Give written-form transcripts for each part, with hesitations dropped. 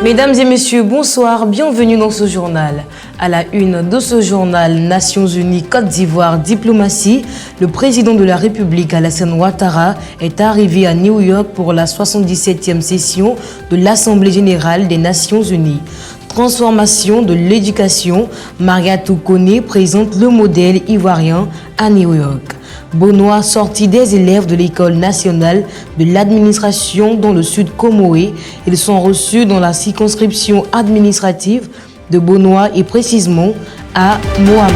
Mesdames et messieurs, bonsoir, bienvenue dans ce journal. À la une de ce journal, Nations Unies, Côte d'Ivoire, diplomatie, le président de la République, Alassane Ouattara, est arrivé à New York pour la 77e session de l'Assemblée générale des Nations Unies. Transformation de l'éducation, Mariatou Koné présente le modèle ivoirien à New York. Benoît, sorti des élèves de l'École nationale de l'administration dans le sud Comoé, ils sont reçus dans la circonscription administrative de Benoît et précisément à Mohamed.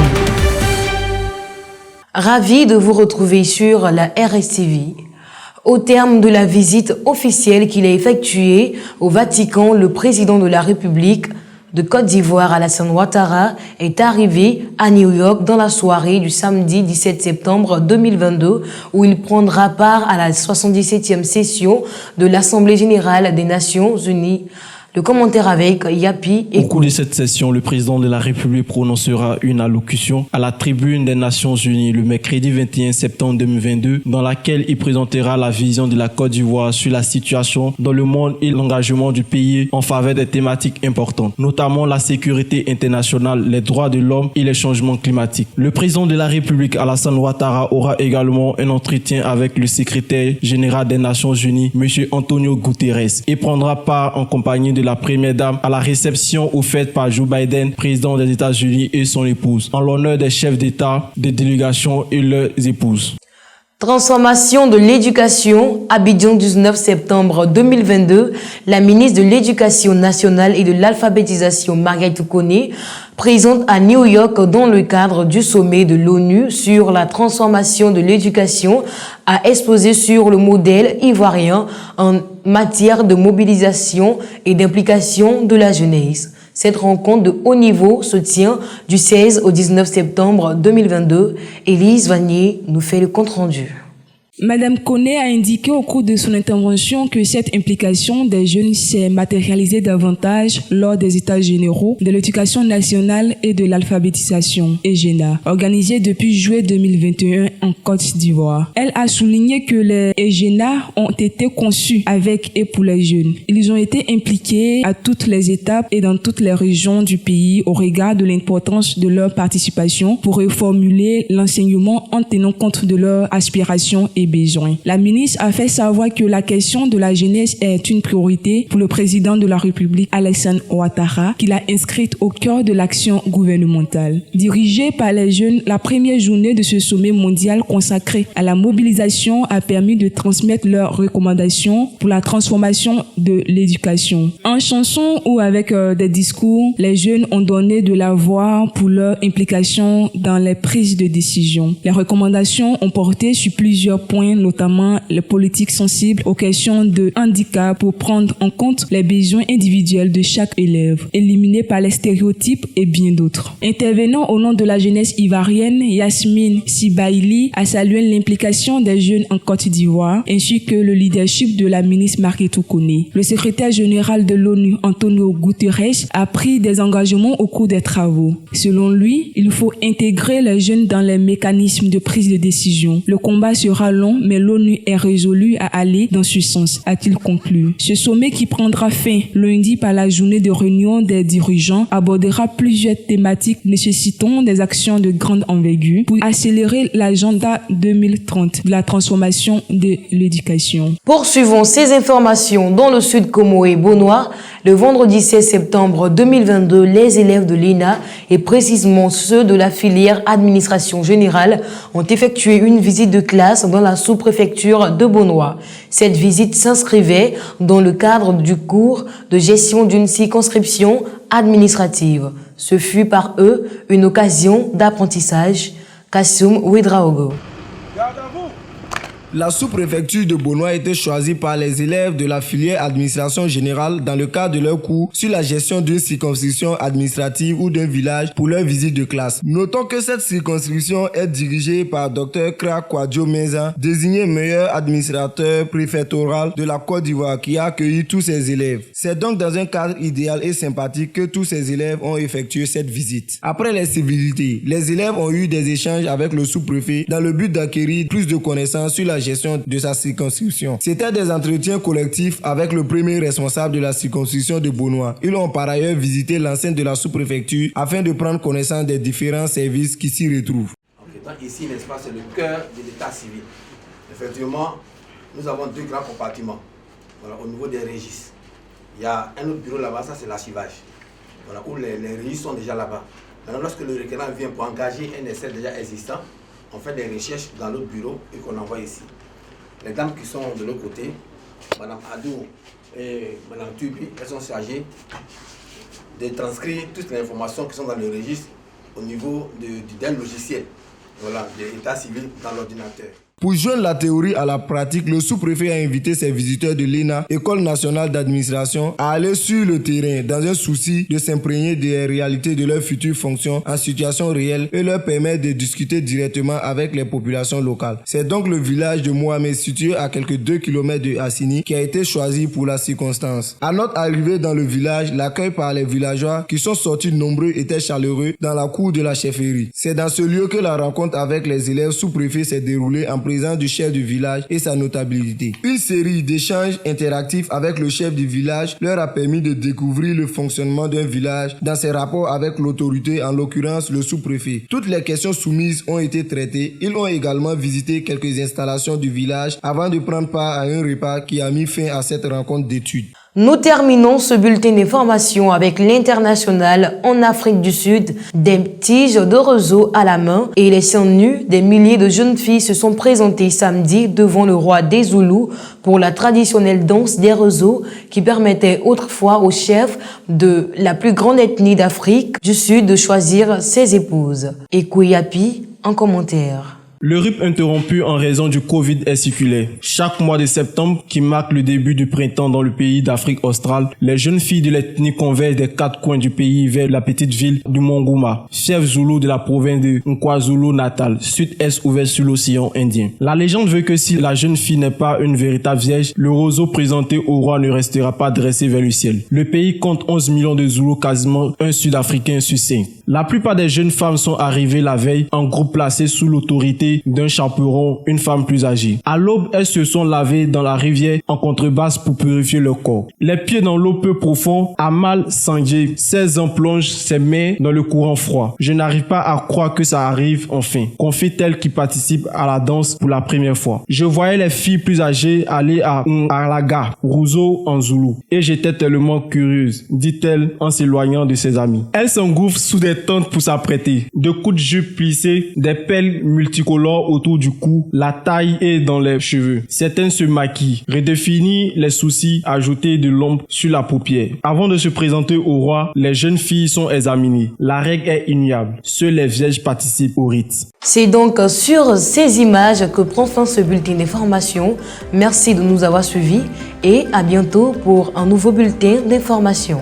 Ravi de vous retrouver sur la RSTV. Au terme de la visite officielle qu'il a effectuée au Vatican, le président de la République de Côte d'Ivoire, Alassane Ouattara, est arrivé à New York dans la soirée du samedi 17 septembre 2022 où il prendra part à la 77e session de l'Assemblée générale des Nations Unies. Le commentaire avec Yapi et... Au cours de cette session, le président de la République prononcera une allocution à la tribune des Nations Unies le mercredi 21 septembre 2022 dans laquelle il présentera la vision de la Côte d'Ivoire sur la situation dans le monde et l'engagement du pays en faveur des thématiques importantes, notamment la sécurité internationale, les droits de l'homme et les changements climatiques. Le président de la République, Alassane Ouattara, aura également un entretien avec le secrétaire général des Nations Unies, M. Antonio Guterres, et prendra part en compagnie de la première dame à la réception offerte par Joe Biden, président des États-Unis, et son épouse, en l'honneur des chefs d'État, des délégations et leurs épouses. Transformation de l'éducation, Abidjan 19 septembre 2022, la ministre de l'Éducation nationale et de l'alphabétisation, Mariatou Koné, présente à New York dans le cadre du sommet de l'ONU sur la transformation de l'éducation, a exposé sur le modèle ivoirien en matière de mobilisation et d'implication de la jeunesse. Cette rencontre de haut niveau se tient du 16 au 19 septembre 2022. Élise Vanier nous fait le compte-rendu. Madame Koné a indiqué au cours de son intervention que cette implication des jeunes s'est matérialisée davantage lors des États généraux de l'éducation nationale et de l'alphabétisation, EGENA, organisés depuis juillet 2021 en Côte d'Ivoire. Elle a souligné que les EGENA ont été conçus avec et pour les jeunes. Ils ont été impliqués à toutes les étapes et dans toutes les régions du pays au regard de l'importance de leur participation pour reformuler l'enseignement en tenant compte de leurs aspirations et besoins. La ministre a fait savoir que la question de la jeunesse est une priorité pour le président de la République, Alassane Ouattara, qu'il a inscrite au cœur de l'action gouvernementale. Dirigée par les jeunes, la première journée de ce sommet mondial consacré à la mobilisation a permis de transmettre leurs recommandations pour la transformation de l'éducation. En chanson ou avec des discours, les jeunes ont donné de la voix pour leur implication dans les prises de décision. Les recommandations ont porté sur plusieurs points, notamment les politiques sensibles aux questions de handicap pour prendre en compte les besoins individuels de chaque élève, éliminés par les stéréotypes et bien d'autres. Intervenant au nom de la jeunesse ivoirienne, Yasmine Sibaili a salué l'implication des jeunes en Côte d'Ivoire ainsi que le leadership de la ministre Mariatou Koné. Le secrétaire général de l'ONU, Antonio Guterres, a pris des engagements au cours des travaux. Selon lui, il faut intégrer les jeunes dans les mécanismes de prise de décision. Le combat sera long, mais l'ONU est résolue à aller dans ce sens, a-t-il conclu. Ce sommet qui prendra fin lundi par la journée de réunion des dirigeants abordera plusieurs thématiques nécessitant des actions de grande envergure pour accélérer l'agenda 2030 de la transformation de l'éducation. Poursuivons ces informations dans le sud Comoé Benoît. Le vendredi 16 septembre 2022, les élèves de l'ENA et précisément ceux de la filière administration générale ont effectué une visite de classe dans la sous-préfecture de Benoît. Cette visite s'inscrivait dans le cadre du cours de gestion d'une circonscription administrative. Ce fut par eux une occasion d'apprentissage. Kassoum Ouedraogo. La sous-préfecture de Benoît a été choisie par les élèves de la filière administration générale dans le cadre de leur cours sur la gestion d'une circonscription administrative ou d'un village pour leur visite de classe. Notons que cette circonscription est dirigée par Dr Kra Kwadjo Mensah, désigné meilleur administrateur préfectoral de la Côte d'Ivoire qui a accueilli tous ses élèves. C'est donc dans un cadre idéal et sympathique que tous ces élèves ont effectué cette visite. Après les civilités, les élèves ont eu des échanges avec le sous-préfet dans le but d'acquérir plus de connaissances sur la gestion de sa circonscription. C'était des entretiens collectifs avec le premier responsable de la circonscription de Bonoa. Ils ont par ailleurs visité l'enceinte de la sous-préfecture afin de prendre connaissance des différents services qui s'y retrouvent. Donc ici, n'est-ce pas, c'est le cœur de l'état civil. Effectivement, nous avons deux grands compartiments, voilà, au niveau des registres. Il y a un autre bureau là-bas, ça c'est l'archivage, voilà, où les registres sont déjà là-bas. Maintenant, lorsque le requérant vient pour engager un essai déjà existant, on fait des recherches dans l'autre bureau et qu'on envoie ici. Les dames qui sont de l'autre côté, Mme Adou et Mme Tubi, elles sont chargées de transcrire toutes les informations qui sont dans le registre au niveau d'un logiciel, voilà, de l'état civil dans l'ordinateur. Pour joindre la théorie à la pratique, le sous-préfet a invité ses visiteurs de l'ENA, École nationale d'administration, à aller sur le terrain dans un souci de s'imprégner des réalités de leurs futures fonctions en situation réelle et leur permettre de discuter directement avec les populations locales. C'est donc le village de Mohamed, situé à quelques 2 km de Assini, qui a été choisi pour la circonstance. À notre arrivée dans le village, l'accueil par les villageois qui sont sortis nombreux était chaleureux dans la cour de la chefferie. C'est dans ce lieu que la rencontre avec les élèves sous-préfets s'est déroulée en présence du chef du village et sa notabilité. Une série d'échanges interactifs avec le chef du village leur a permis de découvrir le fonctionnement d'un village dans ses rapports avec l'autorité, en l'occurrence le sous-préfet. Toutes les questions soumises ont été traitées. Ils ont également visité quelques installations du village avant de prendre part à un repas qui a mis fin à cette rencontre d'études. Nous terminons ce bulletin d'information avec l'international en Afrique du Sud, des tiges de roseaux à la main et les seins nus. Des milliers de jeunes filles se sont présentées samedi devant le roi des Zoulous pour la traditionnelle danse des roseaux qui permettait autrefois aux chefs de la plus grande ethnie d'Afrique du Sud de choisir ses épouses. Ekouyapi en commentaire. Le rythme interrompu en raison du Covid est circulaire. Chaque mois de septembre, qui marque le début du printemps dans le pays d'Afrique australe, les jeunes filles de l'ethnie convergent des 4 coins du pays vers la petite ville du Mongouma, fief zoulou de la province de KwaZulu-Natal, sud-est ouvert sur l'océan Indien. La légende veut que si la jeune fille n'est pas une véritable vierge, le roseau présenté au roi ne restera pas dressé vers le ciel. Le pays compte 11 millions de Zoulous, quasiment un Sud-Africain sur 5. La plupart des jeunes femmes sont arrivées la veille en groupe placé sous l'autorité d'un chaperon, une femme plus âgée. À l'aube, elles se sont lavées dans la rivière en contrebasse pour purifier leur corps. Les pieds dans l'eau peu profond, Amal Sangé, 16 ans, plonge ses mains dans le courant froid. Je n'arrive pas à croire que ça arrive enfin, confie-t-elle qui participe à la danse pour la première fois. Je voyais les filles plus âgées aller à Alaga, Rousseau en zoulou, et j'étais tellement curieuse, dit-elle en s'éloignant de ses amis. Elle s'engouffre sous des tentes pour s'apprêter. De coups de jupe plissés, des pelles multicolores autour du cou, la taille et dans les cheveux. Certaines se maquillent, redéfinissent les sourcils, ajouter de l'ombre sur la paupière. Avant de se présenter au roi, les jeunes filles sont examinées. La règle est ignoble. Seuls les vierges participent au rite. C'est donc sur ces images que prend fin ce bulletin d'information. Merci de nous avoir suivis et à bientôt pour un nouveau bulletin d'information.